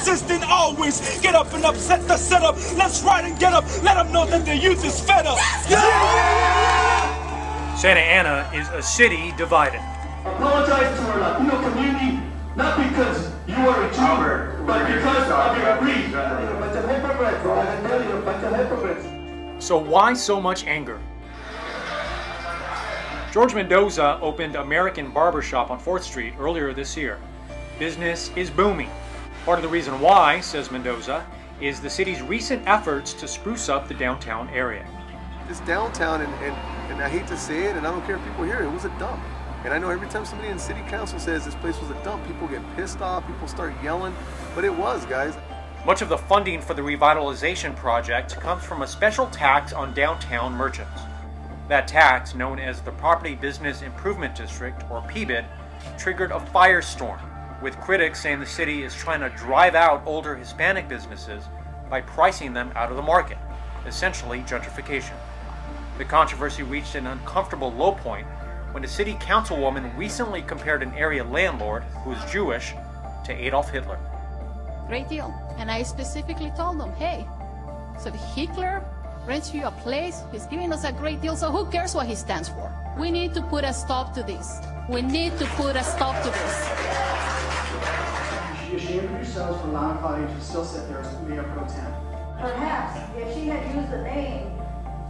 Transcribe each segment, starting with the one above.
consistent always. Get up and upset the setup. Let's ride and get up. Let them know that the youth is fed up. Santa Ana is a city divided. Apologize to our Latino community, not because you are a Jew, but because of your greed. Bunch of hypocrites, I can tell you, a bunch of hypocrites. So why so much anger? George Mendoza opened American Barbershop on 4th Street earlier this year. Business is booming. Part of the reason why, says Mendoza, is the city's recent efforts to spruce up the downtown area. This downtown, and I hate to say it, and I don't care if people hear it, it was a dump. And I know every time somebody in city council says this place was a dump, people get pissed off, people start yelling, but it was, guys. Much of the funding for the revitalization project comes from a special tax on downtown merchants. That tax, known as the Property Business Improvement District, or PBID, triggered a firestorm, with critics saying the city is trying to drive out older Hispanic businesses by pricing them out of the market, essentially gentrification. The controversy reached an uncomfortable low point when a city councilwoman recently compared an area landlord, who is Jewish, to Adolf Hitler. Great deal. And I specifically told them, hey, so if Hitler rents you a place, he's giving us a great deal, so who cares what he stands for? We need to put a stop to this. We need to put a stop to this. You should ashamed of yourselves for allowing Claudia to still sit there as Mayor Pro Tem. Perhaps if she had used the name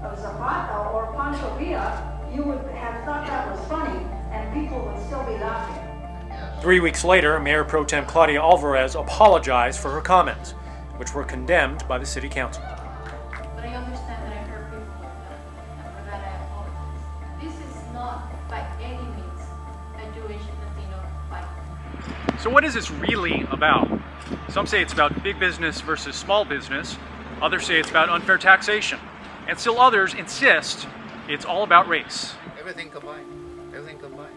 of Zapata or Pancho Villa, you would have thought that was funny and people would still be laughing. 3 weeks later, Mayor Pro Tem Claudia Alvarez apologized for her comments, which were condemned by the City Council. But I understand that I hurt people like that, and for that I apologize. This is not by any means a Jewish Latino fight. So what is this really about? Some say it's about big business versus small business. Others say it's about unfair taxation. And still others insist it's all about race. Everything combined. Everything combined.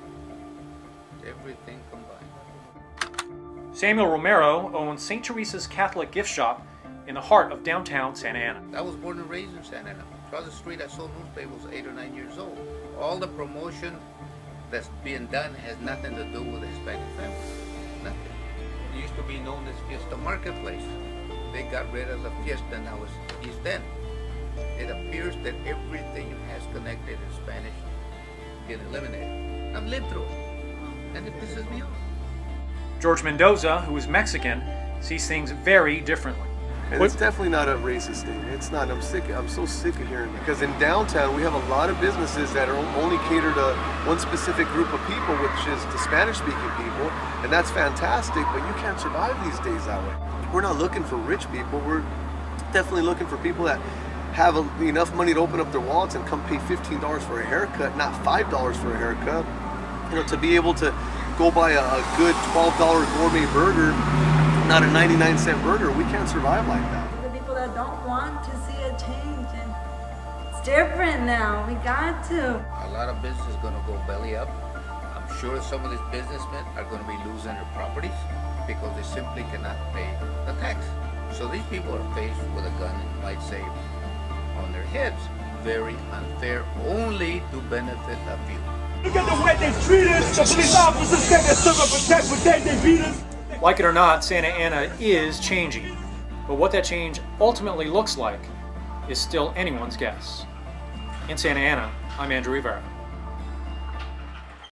Everything combined. Samuel Romero owns St. Teresa's Catholic Gift Shop in the heart of downtown Santa Ana. I was born and raised in Santa Ana. Across the street I sold newspapers 8 or 9 years old. All the promotion that's being done has nothing to do with the Hispanic family. Nothing. It used to be known as Fiesta Marketplace. They got rid of the Fiesta, now it's East End. It appears that everything has connected in Spanish get eliminated. I've lived through it, and it pisses me off. George Mendoza, who is Mexican, sees things very differently. And it's definitely not a racist thing. It's not. I'm so sick of hearing it. Because in downtown, we have a lot of businesses that are only cater to one specific group of people, which is the Spanish-speaking people, and that's fantastic, but you can't survive these days that way. We're not looking for rich people. We're definitely looking for people that have enough money to open up their wallets and come pay $15 for a haircut, not $5 for a haircut. You know, to be able to go buy a good $12 gourmet burger, not a 99-cent burger. We can't survive like that. The people that don't want to see a change, and it's different now. We got to. A lot of business is going to go belly up. I'm sure some of these businessmen are going to be losing their properties because they simply cannot pay the tax. So these people are faced with a gun, might say, on their heads. Very unfair, only to benefit a few. Look at the way they treat us. The police officers say they're still gonna protect, but they beat us. Like it or not, Santa Ana is changing. But what that change ultimately looks like is still anyone's guess. In Santa Ana, I'm Andrew Rivera.